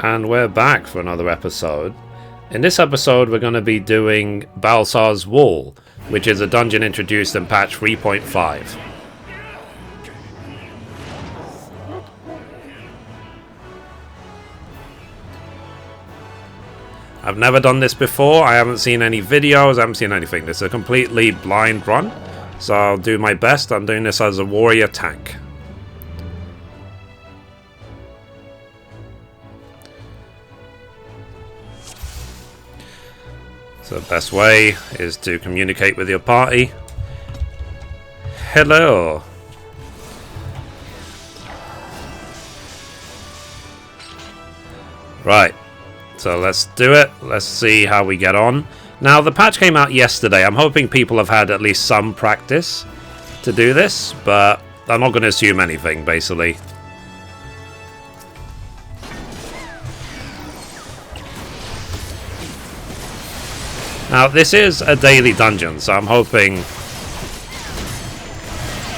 And we're back for another episode. In this episode we're going to be doing Baelsar's Wall, which is a dungeon introduced in patch 3.5. I've never done this before, I haven't seen any videos, I haven't seen anything. This is a completely blind run, so I'll do my best. I'm doing this as a warrior tank. So the best way is to communicate with your party. Hello. Right, so let's do it. Let's see how we get on. Now the patch came out yesterday. I'm hoping people have had at least some practice to do this, but I'm not going to assume anything basically. Now, this is a daily dungeon, so I'm hoping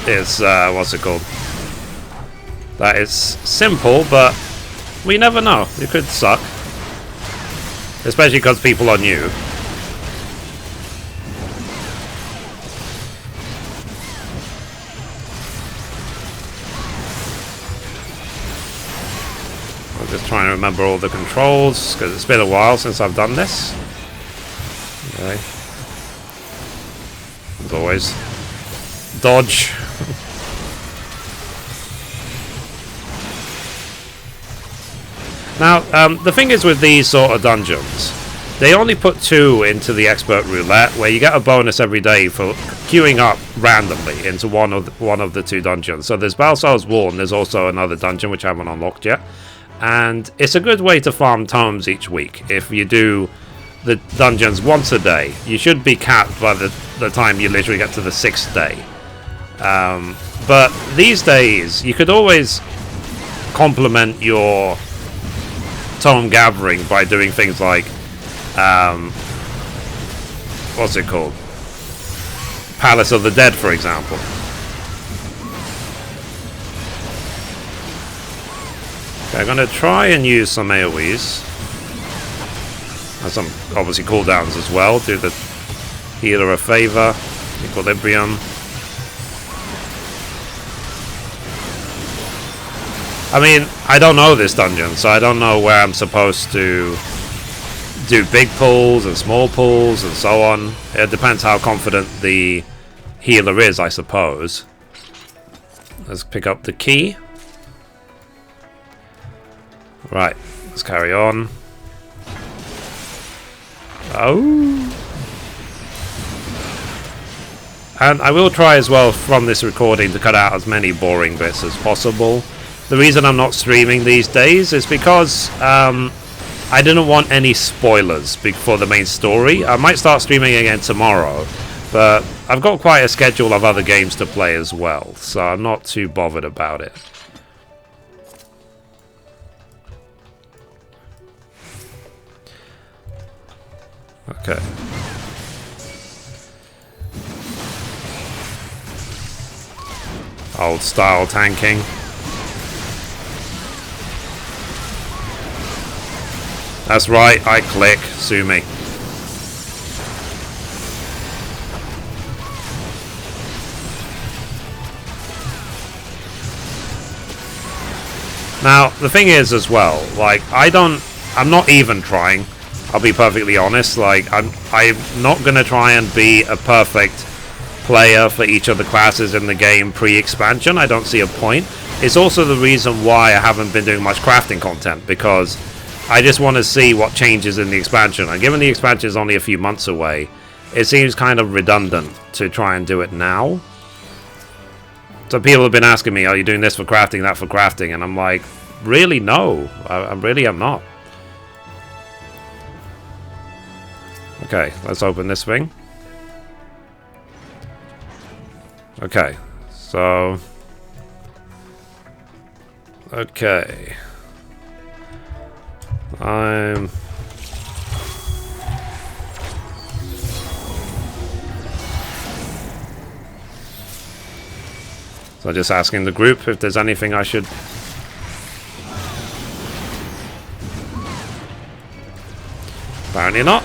it's, what's it called? That it's simple, but we never know. It could suck. Especially because people are new. I'm just trying to remember all the controls, because it's been a while since I've done this. Okay. As always, dodge. Now, the thing is with these sort of dungeons, they only put 2 into the expert roulette, where you get a bonus every day for queuing up randomly into one of the 2 dungeons. So there's Baelsar's Wall, and there's also another dungeon which I haven't unlocked yet. And it's a good way to farm tomes each week. If you do the dungeons once a day, you should be capped by the time you literally get to the 6th day. But these days, you could always complement your tome gathering by doing things like, what's it called? Palace of the Dead, for example. Okay, I'm going to try and use some AoEs. Has some obviously cooldowns as well. Do the healer a favor. Equilibrium. I mean, I don't know this dungeon, so I don't know where I'm supposed to do big pulls and small pulls and so on. It depends how confident the healer is, I suppose. Let's pick up the key. Right, let's carry on. Oh. And I will try as well from this recording to cut out as many boring bits as possible. The reason I'm not streaming these days is because I didn't want any spoilers for the main story. I might start streaming again tomorrow, but I've got quite a schedule of other games to play as well, so I'm not too bothered about it. Okay. Old style tanking. That's right, I click. Sue me. Now, the thing is as well, like, I'm not even trying. I'll be perfectly honest, like, I'm not going to try and be a perfect player for each of the classes in the game pre-expansion. I don't see a point. It's also the reason why I haven't been doing much crafting content, because I just want to see what changes in the expansion. And given the expansion is only a few months away, it seems kind of redundant to try and do it now. So people have been asking me, are you doing this for crafting, that for crafting? And I'm like, really, no. I really am not. Okay, let's open this thing. Okay, so... Okay. So just asking the group if there's anything I should Apparently not.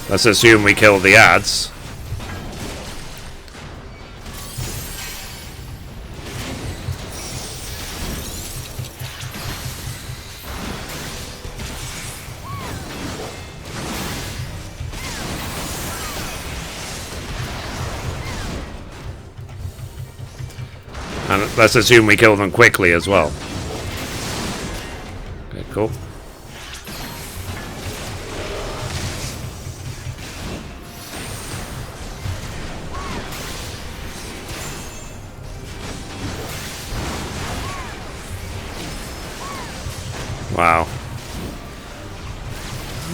Let's assume we kill the ads. And let's assume we kill them quickly as well. Okay, cool. Wow.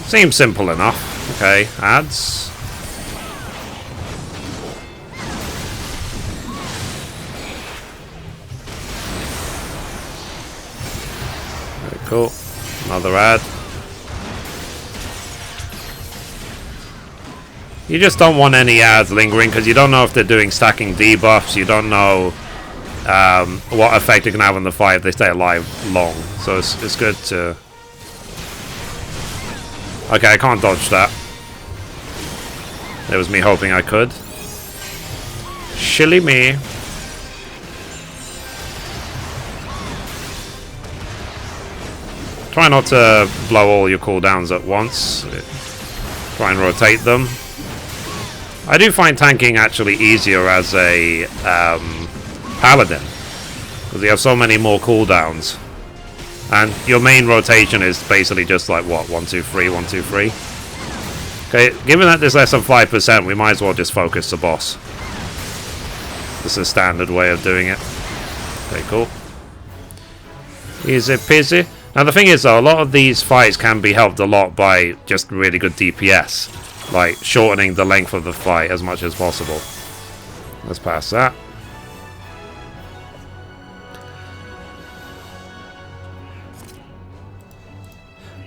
Seems simple enough. Okay, ads. Very cool. Another ad. You just don't want any ads lingering because you don't know if they're doing stacking debuffs. You don't know what effect it can have on the fight if they stay alive long. So it's good to... Okay, I can't dodge that. It was me hoping I could. Shilly me. Try not to blow all your cooldowns at once. Try and rotate them. I do find tanking actually easier as a paladin, because you have so many more cooldowns, and your main rotation is basically just like what, 1 2 3 1 2 3. Okay, given that there's less than 5%, we might as well just focus the boss. This is a standard way of doing it. Okay, cool. Easy peasy. Now the thing is though, a lot of these fights can be helped a lot by just really good DPS, like shortening the length of the fight as much as possible. Let's pass that.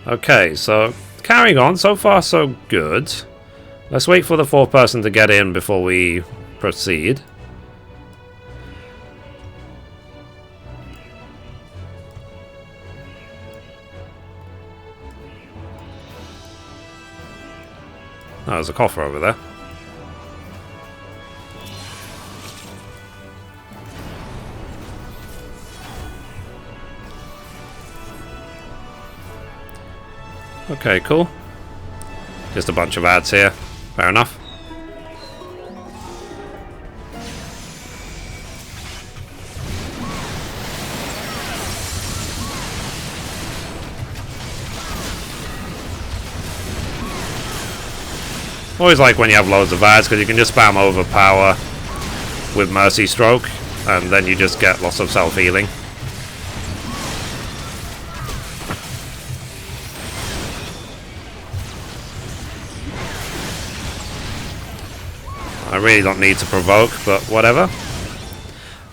Okay, so carrying on, so far so good. Let's wait for the fourth person to get in before we proceed. Oh, there's a coffer over there. Okay, cool. Just a bunch of ads here. Fair enough. Always like when you have loads of ads, because you can just spam overpower with Mercy Stroke, and then you just get lots of self-healing. I really don't need to provoke, but whatever.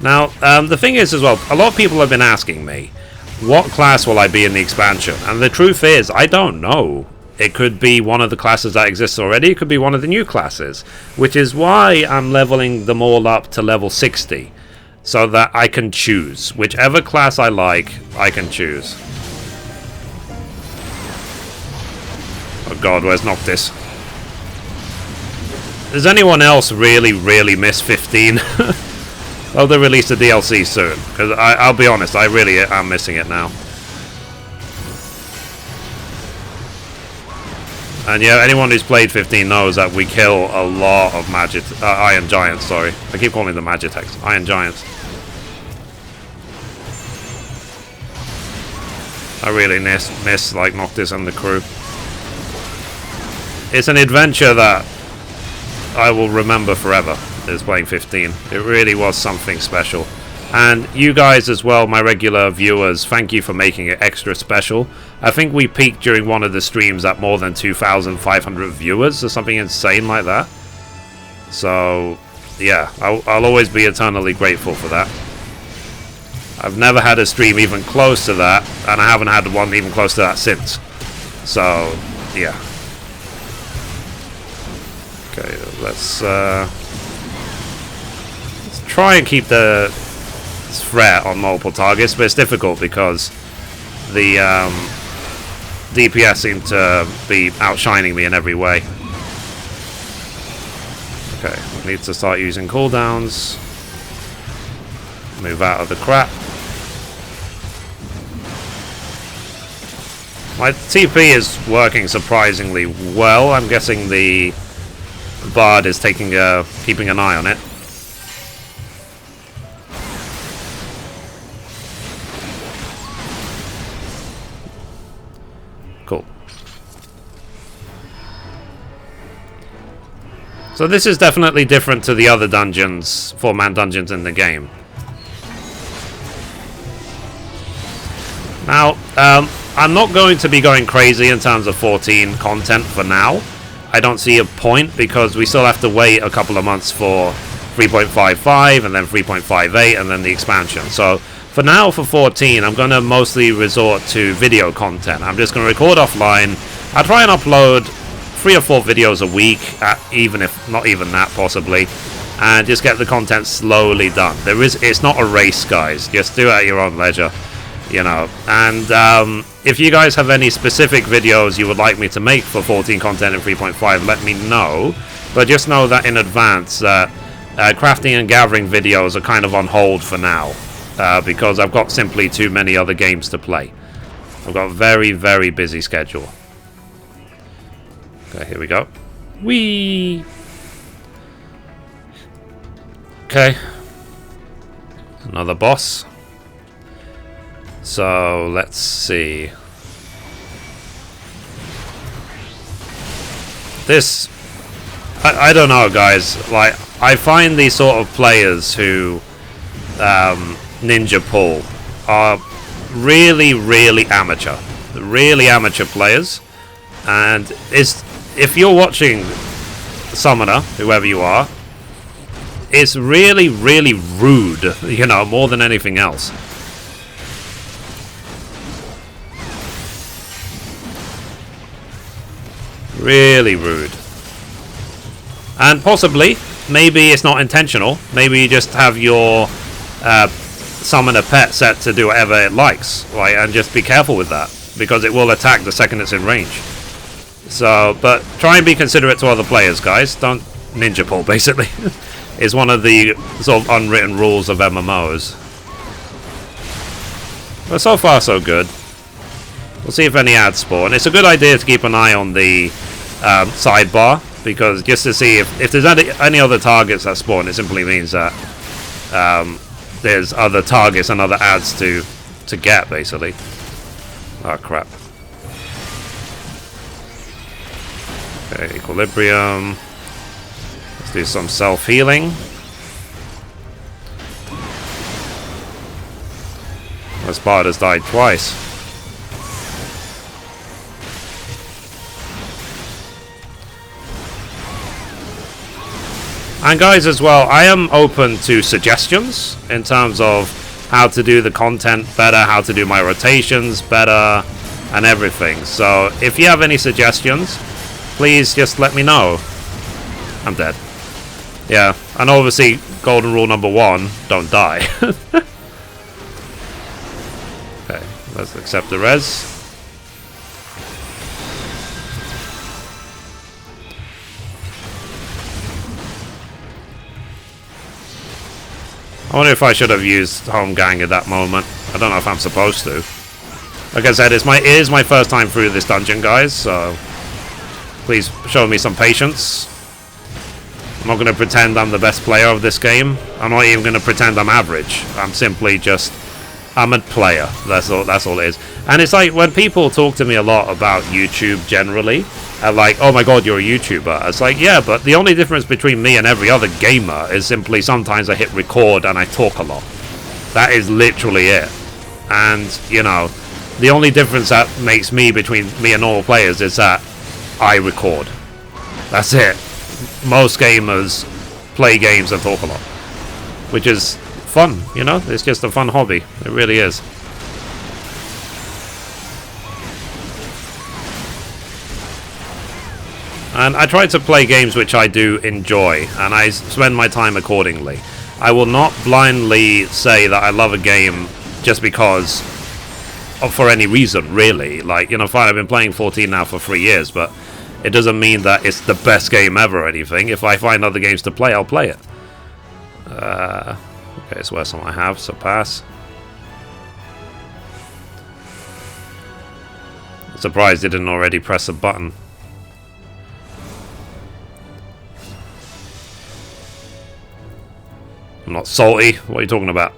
Now, the thing is as well, a lot of people have been asking me, what class will I be in the expansion? And the truth is, I don't know. It could be one of the classes that exists already, it could be one of the new classes, which is why I'm leveling them all up to level 60, so that I can choose. Whichever class I like, I can choose. Oh god, where's Noctis? Does anyone else really miss 15? Oh, they released a DLC soon. Because I'll be honest, I really am missing it now. And yeah, anyone who's played 15 knows that we kill a lot of Iron Giants, sorry. I keep calling them Magitex. Iron Giants. I really miss like Noctis and the crew. It's an adventure that I will remember forever, is playing 15. It really was something special. And you guys as well, my regular viewers, thank you for making it extra special. I think we peaked during one of the streams at more than 2,500 viewers or something insane like that. So, yeah, I'll always be eternally grateful for that. I've never had a stream even close to that, and I haven't had one even close to that since. So, yeah. Okay, let's try and keep the threat on multiple targets, but it's difficult because the DPS seem to be outshining me in every way. Okay, need to start using cooldowns. Move out of the crap. My TP is working surprisingly well. I'm guessing the Bard is keeping an eye on it. Cool. So this is definitely different to the other dungeons, 4-man dungeons in the game. Now, I'm not going to be going crazy in terms of 14 content for now. I don't see a point because we still have to wait a couple of months for 3.55 and then 3.58 and then the expansion. So for now, for 14, I'm going to mostly resort to video content. I'm just going to record offline. I'll try and upload 3 or 4 videos a week, even if not even that possibly, and just get the content slowly done. It's not a race, guys. Just do it at your own leisure, you know. And if you guys have any specific videos you would like me to make for 14 content in 3.5, let me know. But just know that in advance that crafting and gathering videos are kind of on hold for now, because I've got simply too many other games to play. I've got a very, very busy schedule. Okay, here we go. Whee! Okay. Another boss. So, let's see. This... I don't know, guys. Like, I find these sort of players who ninja pull are really, really amateur. Really amateur players. And if you're watching Summoner, whoever you are, it's really, really rude, you know, more than anything else. Really rude. And possibly, maybe it's not intentional. Maybe you just have your Summoner pet set to do whatever it likes, right? And just be careful with that, because it will attack the second it's in range. So, but try and be considerate to other players, guys. Don't ninja pull, basically. It's one of the sort of unwritten rules of MMOs. But so far, so good. We'll see if any ads spawn. It's a good idea to keep an eye on the sidebar, because just to see if there's any other targets that spawn, it simply means that there's other targets and other ads to get, basically. Oh, crap. Okay, equilibrium. Let's do some self-healing. This bard has died twice. And guys, as well, I am open to suggestions in terms of how to do the content better, how to do my rotations better, and everything. So if you have any suggestions, please just let me know. I'm dead. Yeah, and obviously, golden rule number 1, don't die. Okay, let's accept the res. I wonder if I should have used home gang at that moment. I don't know if I'm supposed to. Like I said, it is my first time through this dungeon, guys, so please show me some patience. I'm not going to pretend I'm the best player of this game. I'm not even going to pretend I'm average. I'm simply just... I'm a player. That's all it is. And it's like, when people talk to me a lot about YouTube generally, and like, oh my god, you're a YouTuber. It's like, yeah, but the only difference between me and every other gamer is simply sometimes I hit record and I talk a lot. That is literally it. And, you know, the only difference that makes me between me and normal players is that I record. That's it. Most gamers play games and talk a lot, which is fun, you know? It's just a fun hobby. It really is. And I try to play games which I do enjoy, and I spend my time accordingly. I will not blindly say that I love a game just because, or for any reason, really. Like, you know, fine, I've been playing 14 now for 3 years, but it doesn't mean that it's the best game ever or anything. If I find other games to play, I'll play it. Okay, so where's some I have, so pass. Surprised it didn't already press a button. I'm not salty. What are you talking about?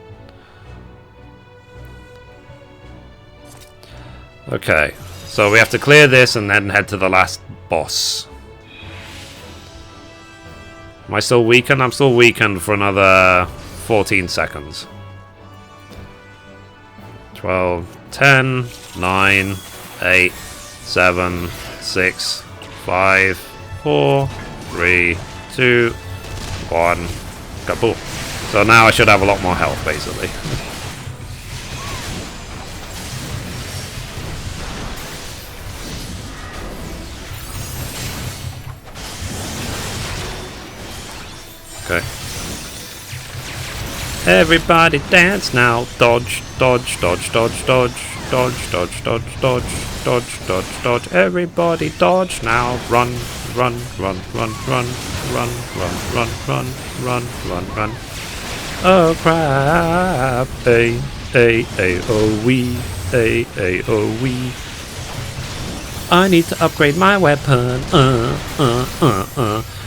Okay, so we have to clear this and then head to the last boss. Am I still weakened? I'm still weakened for another 14 seconds. 12, 10, 9, 8, 7, 6, 5, 4, 3, 2, 1. Kaboom. So now I should have a lot more health, basically. Okay. Everybody dance now. Dodge, dodge, dodge, dodge, dodge, dodge, dodge, dodge, dodge, dodge, dodge, dodge. Everybody dodge now. Run, run, run, run, run, run, run, run, run, run, run, run. Oh crap! A-A-A-O-wee, A-A-O-wee. I need to upgrade my weapon.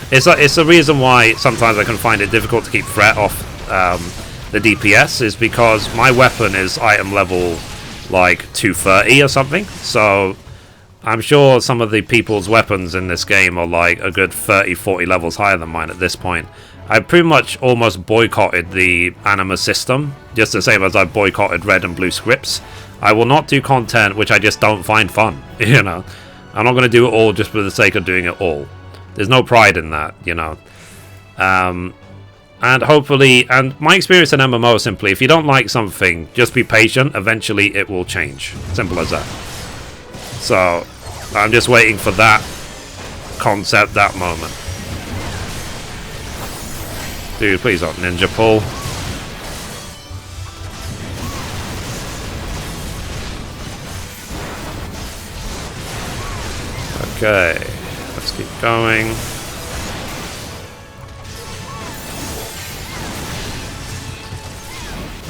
It's the reason why sometimes I can find it difficult to keep threat off the DPS, is because my weapon is item level like 230 or something. So I'm sure some of the people's weapons in this game are like a good 30-40 levels higher than mine at this point. I pretty much almost boycotted the anima system, just the same as I boycotted red and blue scripts. I will not do content which I just don't find fun, you know. I'm not going to do it all just for the sake of doing it all. There's no pride in that, you know. And hopefully, and my experience in MMO simply, if you don't like something, just be patient. Eventually it will change. Simple as that. So I'm just waiting for that concept, that moment. Dude, please don't ninja pull. Okay, let's keep going.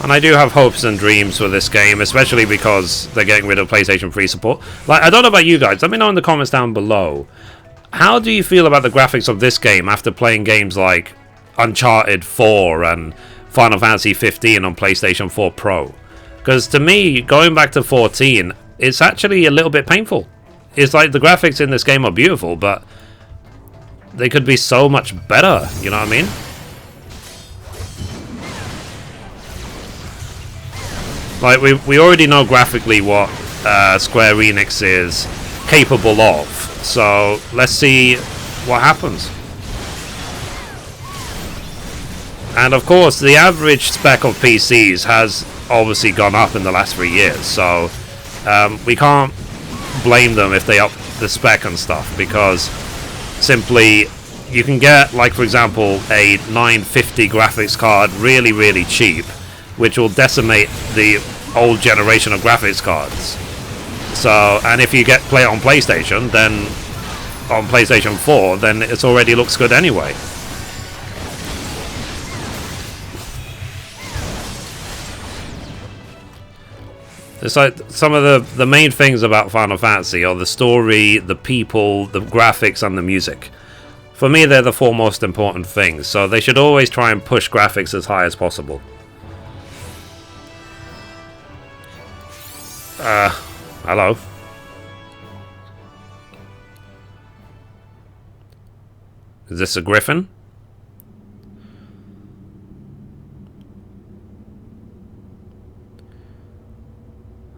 And I do have hopes and dreams for this game, especially because they're getting rid of PlayStation 3 support. Like, I don't know about you guys, let me know in the comments down below. How do you feel about the graphics of this game after playing games like Uncharted 4 and Final Fantasy XV on PlayStation 4 Pro? Because to me, going back to 14, it's actually a little bit painful. It's like the graphics in this game are beautiful, but they could be so much better, you know what I mean? Like, we already know graphically what Square Enix is capable of, so let's see what happens. And of course, the average spec of PCs has obviously gone up in the last 3 years, so we can't blame them if they up the spec and stuff, because simply you can get, like, for example, a 950 graphics card really, really cheap, which will decimate the old generation of graphics cards. So, and if you play it on PlayStation, then on PlayStation 4, then it already looks good anyway. It's like some of the main things about Final Fantasy are the story, the people, the graphics, and the music. For me, they're the four most important things, so they should always try and push graphics as high as possible. Hello. Is this a Griffin?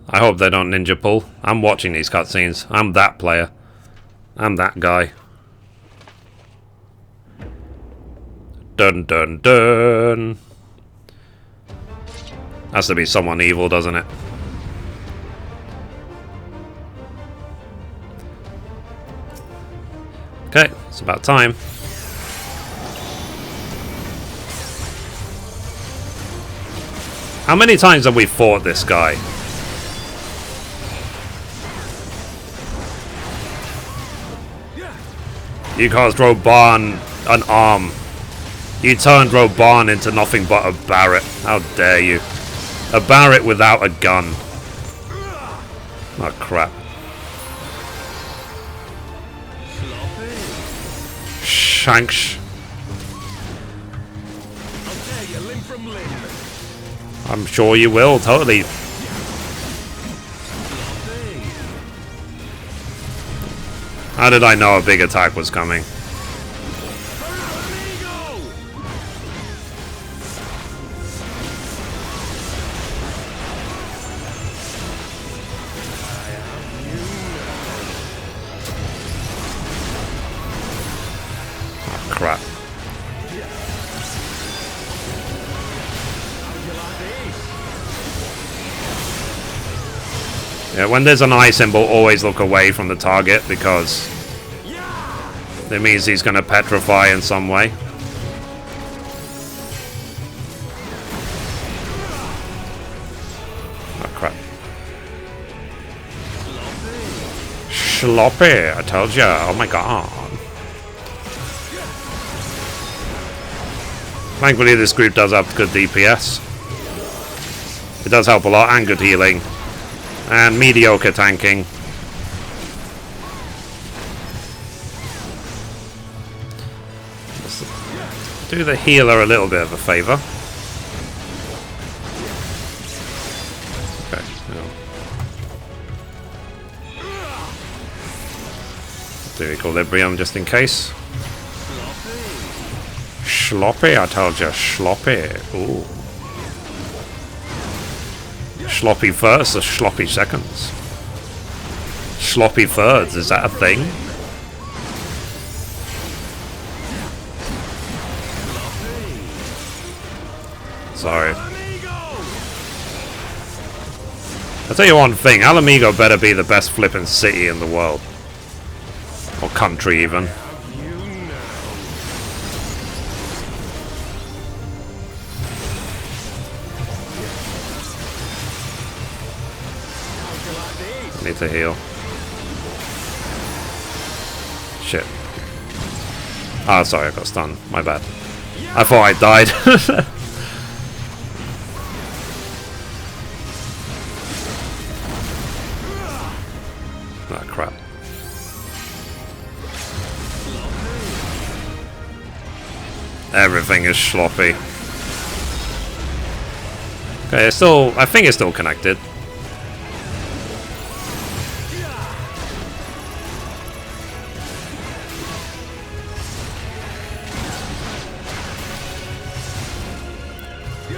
I hope they don't ninja pull. I'm watching these cutscenes. I'm that player. I'm that guy. Dun dun dun. Has to be someone evil, doesn't it? Okay, it's about time. How many times have we fought this guy? You caused Roban an arm. You turned Roban into nothing but a Barret. How dare you? A Barret without a gun. Oh crap. Shanks. I'm sure you will, totally. How did I know a big attack was coming? Oh, crap. Yeah, when there's an eye symbol, always look away from the target because it means he's going to petrify in some way. Oh crap. Sloppy, I told ya. Oh my god. Thankfully this group does have good DPS. It does help a lot, and good healing. And mediocre tanking. Let's do the healer a little bit of a favor. Okay. Do equilibrium just in case. Sloppy, I told you. Sloppy. Ooh. Sloppy firsts or sloppy seconds? Sloppy thirds, is that a thing? Sorry. I'll tell you one thing, Alamigo better be the best flippin' city in the world. Or country even. Need to heal. Shit. Ah, sorry, I got stunned. My bad. I thought I died. Ah, crap. Everything is sloppy. Okay, it's still. I think it's still connected.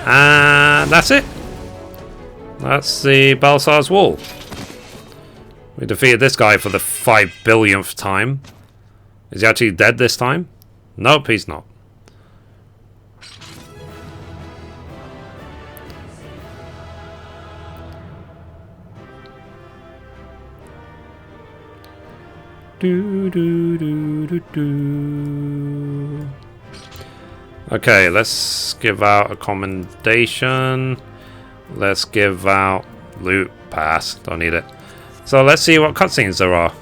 And that's it. That's the Baelsar's wall. We defeated this guy for the 5 billionth time. Is he actually dead this time? Nope, he's not. Okay, let's give out a commendation. Let's give out loot pass. Don't need it. So let's see what cutscenes there are.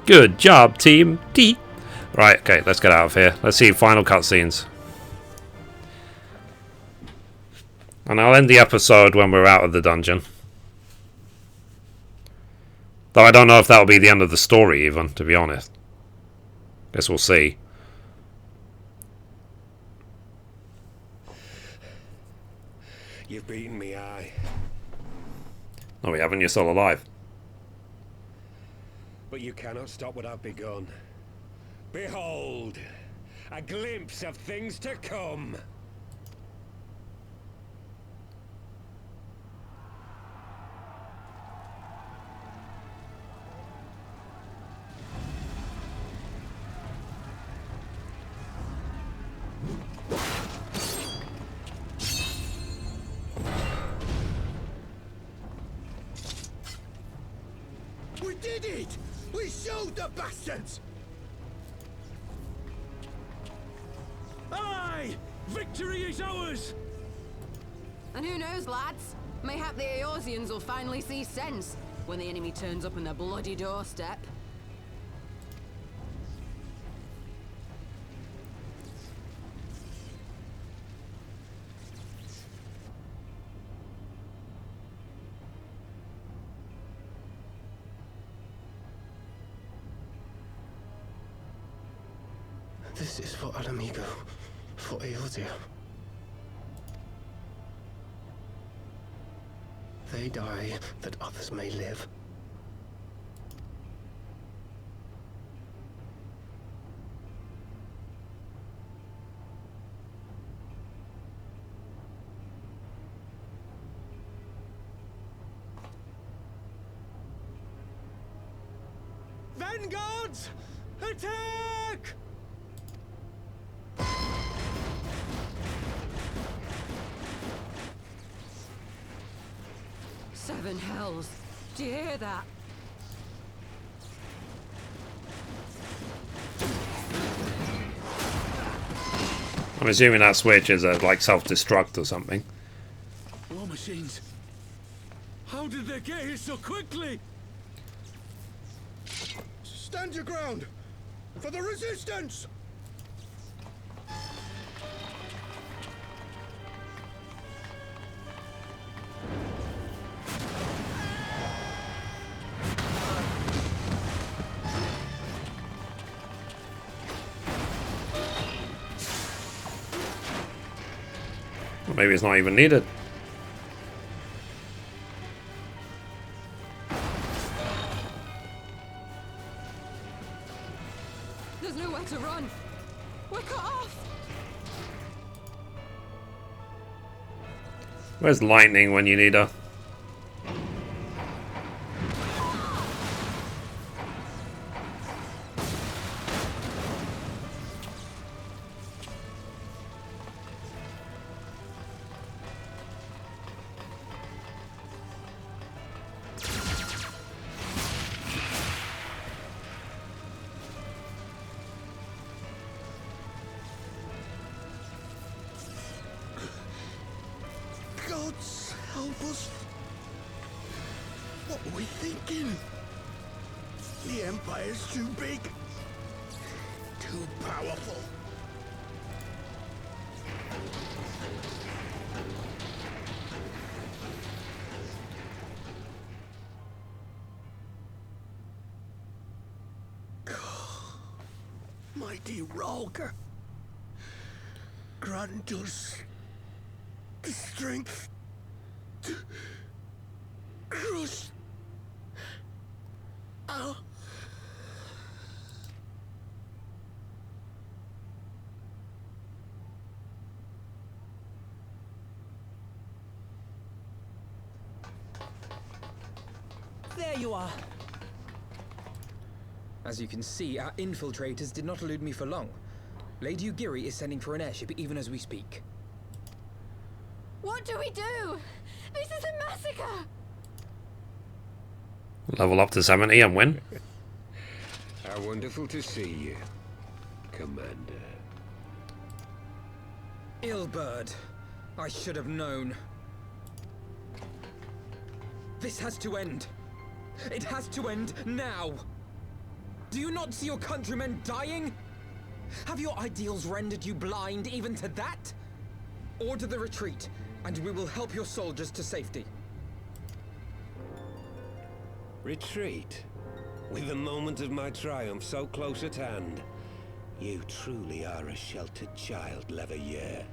Good job, Team D. Right, okay, let's get out of here. Let's see final cutscenes. And I'll end the episode when we're out of the dungeon. Though I don't know if that'll be the end of the story even, to be honest. Guess we'll see. You've beaten me, aye. No, we haven't. You're still alive. But you cannot stop what I've begun. Behold, a glimpse of things to come. We did it! We showed the bastards! Aye! Victory is ours! And who knows, lads? Mayhap the Eorzeans will finally see sense when the enemy turns up on their bloody doorstep. This is for Alamigo, for Eorzea. They die that others may live. Vanguards! Attack! Seven hells. Do you hear that? I'm assuming that switch is a like self-destruct or something. War machines. How did they get here so quickly? Stand your ground! For the resistance! Or maybe it's not even needed. There's nowhere to run. We're cut off. Where's lightning when you need her? Gods help us. What were we thinking? The Empire's too big. Too powerful. Mighty Rolker. Grant us the strength to crush our... There you are. As you can see, our infiltrators did not elude me for long. Lady Ugiri is sending for an airship even as we speak. What do we do? This is a massacre! Level up to 70 and win. How wonderful to see you, Commander. Ilbird. I should have known. This has to end. It has to end now. Do you not see your countrymen dying? Have your ideals rendered you blind even to that? Order the retreat, and we will help your soldiers to safety. Retreat? With the moment of my triumph so close at hand? You truly are a sheltered child, Leveilleur.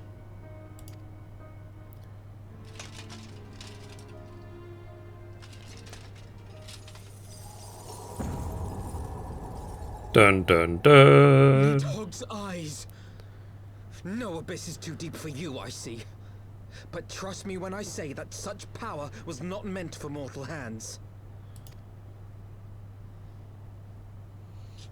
Dun dun dun. Nidhogg's eyes. No abyss is too deep for you, I see. But trust me when I say that such power was not meant for mortal hands.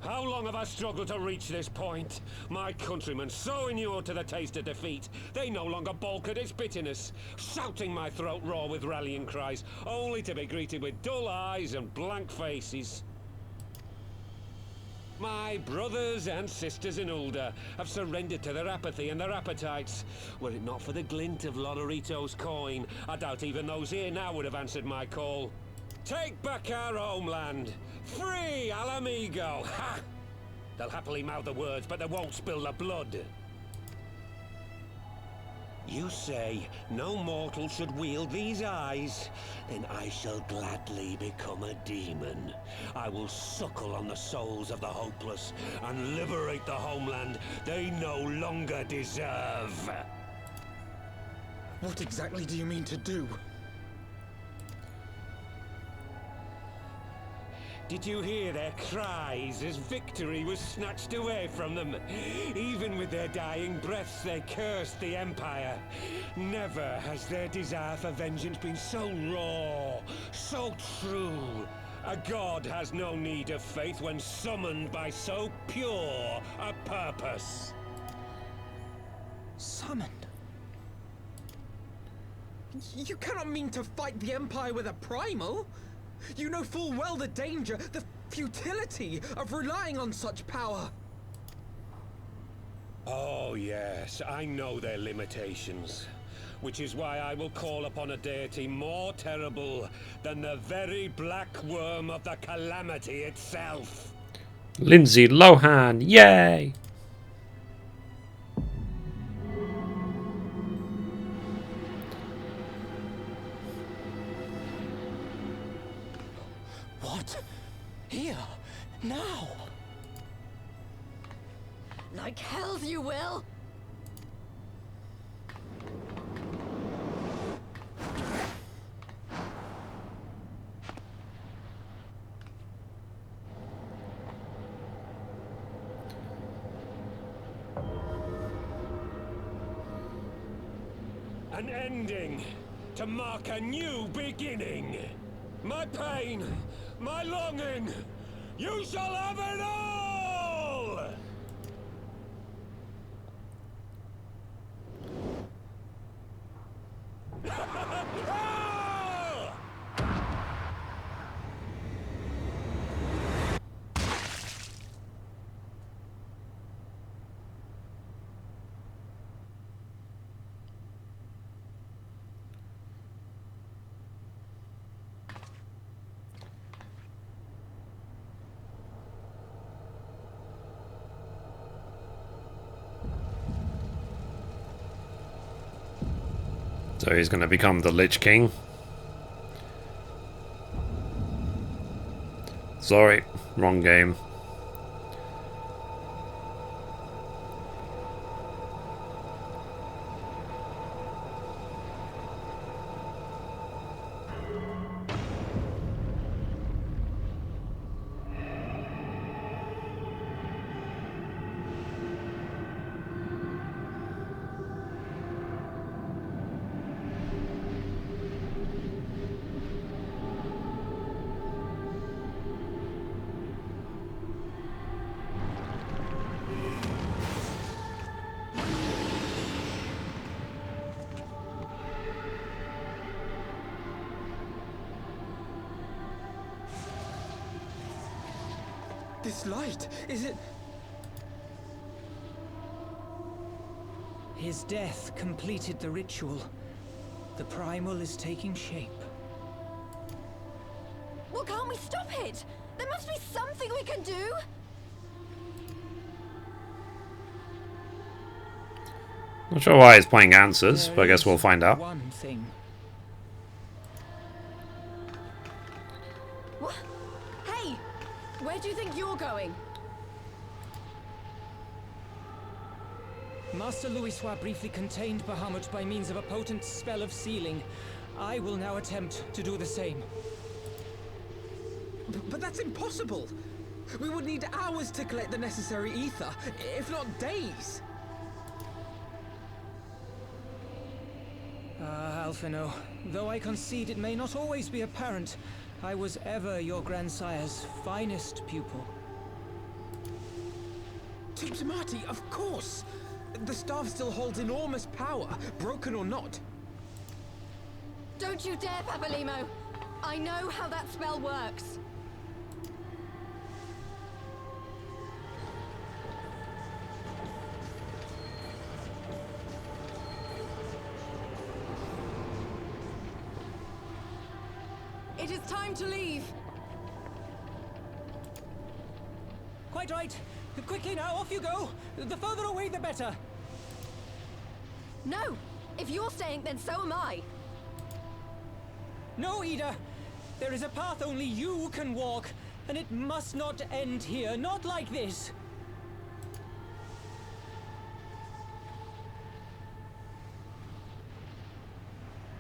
How long have I struggled to reach this point? My countrymen so inured to the taste of defeat, they no longer balk at its bitterness, shouting my throat raw with rallying cries, only to be greeted with dull eyes and blank faces. My brothers and sisters in Ulda have surrendered to their apathy and their appetites. Were it not for the glint of Lolorito's coin, I doubt even those here now would have answered my call. Take back our homeland! Free Al Amigo! Ha! They'll happily mouth the words, but they won't spill the blood. You say no mortal should wield these eyes, then I shall gladly become a demon. I will suckle on the souls of the hopeless and liberate the homeland they no longer deserve. What exactly do you mean to do? Did you hear their cries as victory was snatched away from them? Even with their dying breaths, they cursed the Empire. Never has their desire for vengeance been so raw, so true. A god has no need of faith when summoned by so pure a purpose. Summoned? You cannot mean to fight the Empire with a primal! You know full well the danger, the futility of relying on such power. Oh yes, I know their limitations. Which is why I will call upon a deity more terrible than the very black worm of the calamity itself. Lindsay Lohan, yay! What? Here? Now? Like hells you will! An ending to mark a new beginning. My pain, my longing, you shall have it all! So he's going to become the Lich King. Sorry, wrong game. This light, is it... His death completed the ritual. The primal is taking shape. Well, can't we stop it? There must be something we can do! Not sure why he's playing answers, but I guess we'll find out. One thing. What? Hey! Where do you think you're going? Master Louisoix briefly contained Bahamut by means of a potent spell of sealing. I will now attempt to do the same. But that's impossible! We would need hours to collect the necessary ether, if not days! Alphino, though I concede it may not always be apparent, I was ever your grandsire's finest pupil. Tipsamati, of course! The staff still holds enormous power, broken or not. Don't you dare, Papalimo! I know how that spell works. It is time to leave. Quite right. Quickly now, off you go. The further away, the better. No! If you're staying, then so am I. No, Ida. There is a path only you can walk, and it must not end here. Not like this.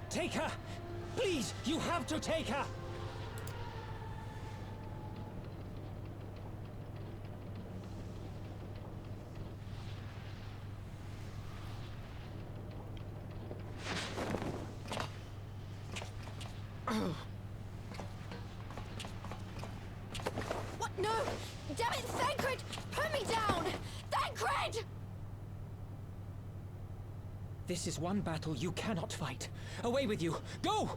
Take her! Please, you have to take her! What? No! Damn it, Thancred! Put me down! Thancred! This is one battle you cannot fight. Away with you! Go!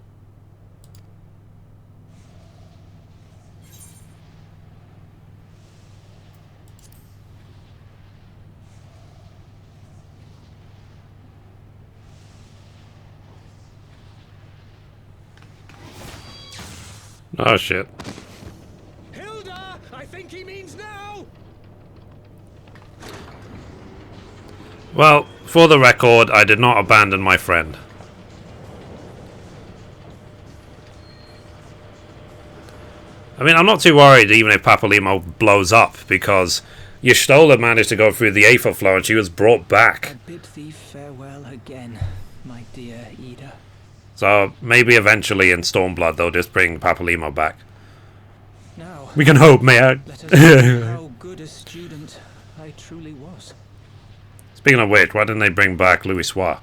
Oh shit. Hilda! I think he means now! Well, for the record, I did not abandon my friend. I mean, I'm not too worried even if Papalymo blows up, because Y'shtola managed to go through the Aether flow and she was brought back. I bid thee farewell again, my dear Ida. So maybe eventually in Stormblood they'll just bring Papalymo back. Now, We can hope, Mayor. let us see how good a student I truly was. Speaking of which, why didn't they bring back Louisoix?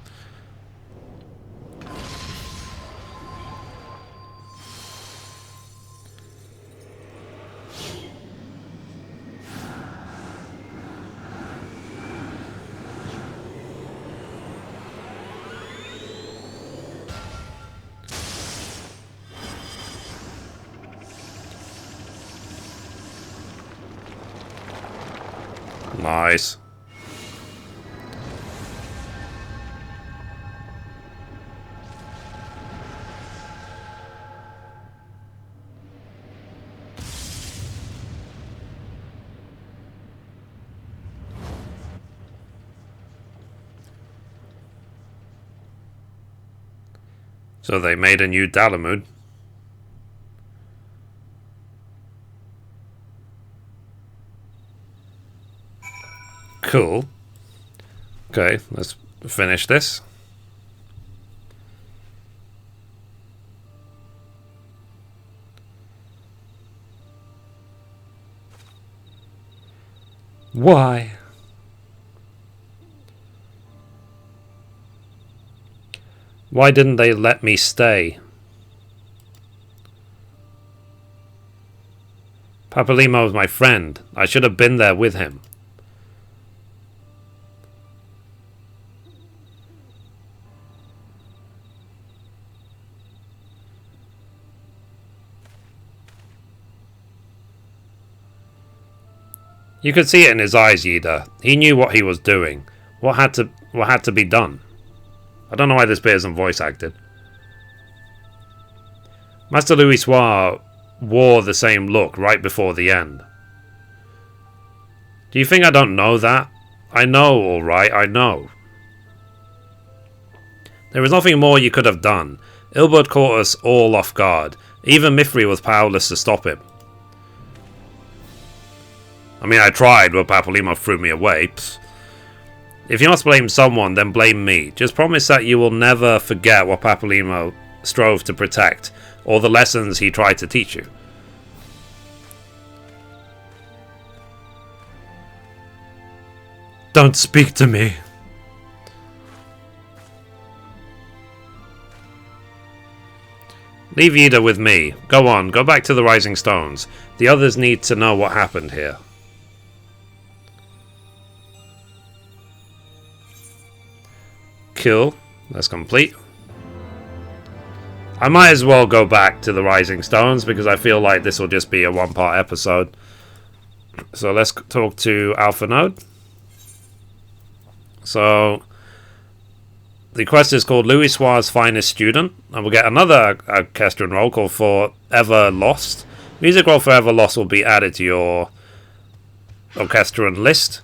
Nice. So they made a new Dalamud. Cool. Okay, let's finish this. Why? Why didn't they let me stay? Papalymo was my friend. I should have been there with him. You could see it in his eyes, Yida. He knew what he was doing. What had to be done. I don't know why this bit isn't voice acted. Master Louisoix wore the same look right before the end. Do you think I don't know that? I know, alright, I know. There was nothing more you could have done. Ilbud caught us all off guard. Even Mithrie was powerless to stop him. I mean, I tried, but Papalymo threw me away. Psst. If you must blame someone, then blame me. Just promise that you will never forget what Papalymo strove to protect, or the lessons he tried to teach you. Don't speak to me. Leave Yida with me. Go on, go back to the Rising Stones. The others need to know what happened here. Cool. That's complete. I might as well go back to the Rising Stones because I feel like this will just be a one-part episode. So let's talk to Alpha Node. So The quest is called Louisoix' Finest Student, and we'll get another orchestrion role called Forever Lost. Music role Forever Lost will be added to your orchestrion list.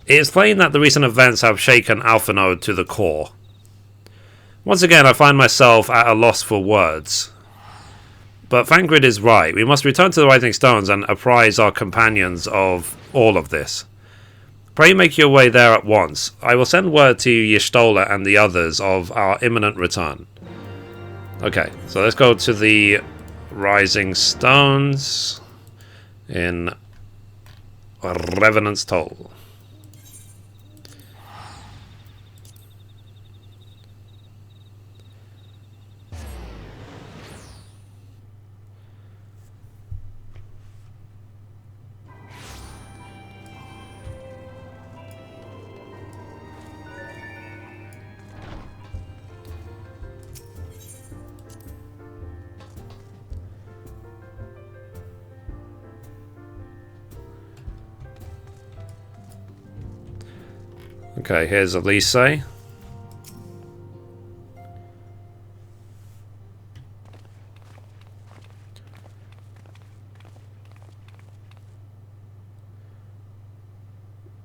It is plain that the recent events have shaken Alphanode to the core. Once again, I find myself at a loss for words. But Thancred is right. We must return to the Rising Stones and apprise our companions of all of this. Pray make your way there at once. I will send word to Y'shtola and the others of our imminent return. Okay, so let's go to the Rising Stones in Revenant's Toll. Okay, here's Louisoix.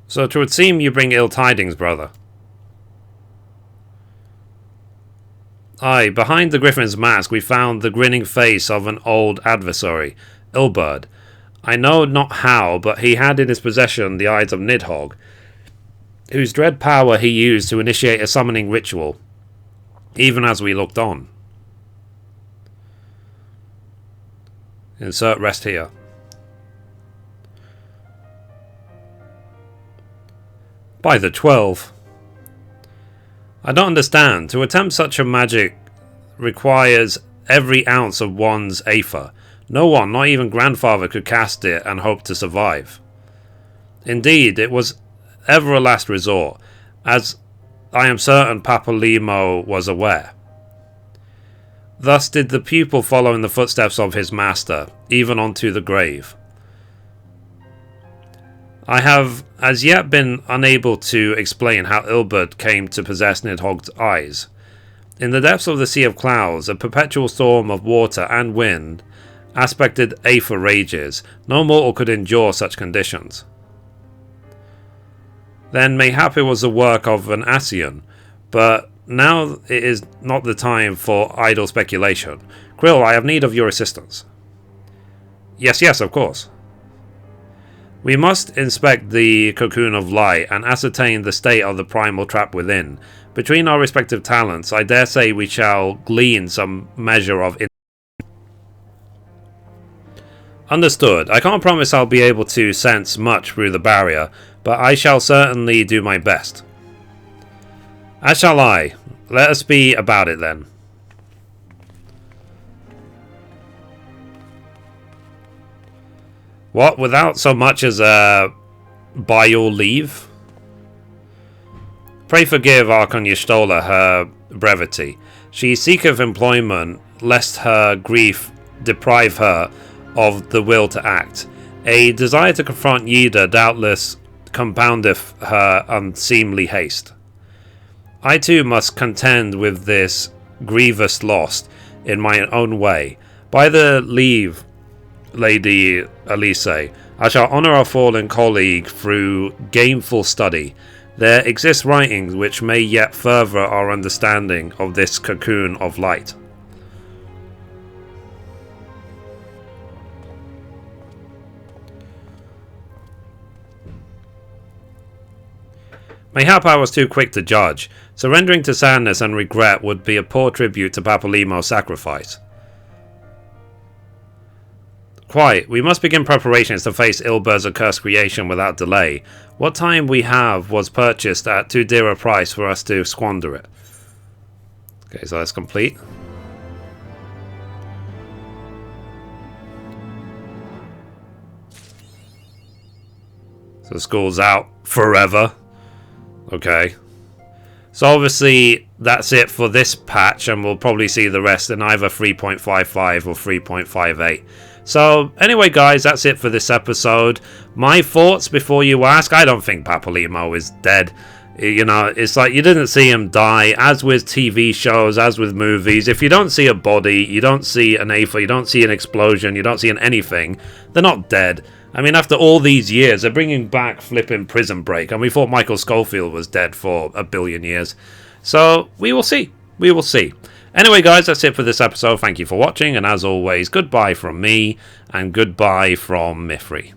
So 'twould seem you bring ill tidings, brother. Aye, behind the Griffin's mask we found the grinning face of an old adversary, Ilberd. I know not how, but he had in his possession the eyes of Nidhogg, whose dread power he used to initiate a summoning ritual, even as we looked on. Insert rest here. By the 12. I don't understand. To attempt such a magic requires every ounce of one's aether. No one, not even grandfather, could cast it and hope to survive. Indeed, it was ever a last resort, as I am certain Papalymo was aware. Thus did the pupil follow in the footsteps of his master, even unto the grave. I have as yet been unable to explain how Ilberd came to possess Nidhogg's eyes. In the depths of the Sea of Clouds, a perpetual storm of water and wind, aspected aether rages. No mortal could endure such conditions. Then mayhap it was the work of an Ascian, but now it is not the time for idle speculation. Krill, I have need of your assistance. Yes, of course. We must inspect the cocoon of light and ascertain the state of the primal trap within. Between our respective talents, I dare say we shall glean some measure of Understood. I can't promise I'll be able to sense much through the barrier, but I shall certainly do my best. As shall I. Let us be about it then. What, without so much as a by your leave? Pray forgive Archon Y'shtola her brevity. She seeketh employment, lest her grief deprive her of the will to act. A desire to confront Yida doubtless compoundeth her unseemly haste. I too must contend with this grievous loss in my own way. By the leave, Lady Louisoix, I shall honour our fallen colleague through gameful study. There exist writings which may yet further our understanding of this cocoon of light. Mayhap I was too quick to judge. Surrendering to sadness and regret would be a poor tribute to Papalymo's sacrifice. Quite. We must begin preparations to face Ilberd's accursed creation without delay. What time we have was purchased at too dear a price for us to squander it. Okay, so that's complete. So school's out forever. Okay. So obviously that's it for this patch, and we'll probably see the rest in either 3.55 or 3.58. So anyway guys, that's it for this episode. My thoughts before you ask, I don't think Papalymo is dead. You know, it's like you didn't see him die. As with TV shows, as with movies, if you don't see a body, you don't see an Aether, you don't see an explosion, you don't see anything, they're not dead. I mean, after all these years, they're bringing back flipping Prison Break, and we thought Michael Scofield was dead for a billion years. So, we will see. We will see. Anyway, guys, that's it for this episode. Thank you for watching, and as always, goodbye from me, and goodbye from Mithrie.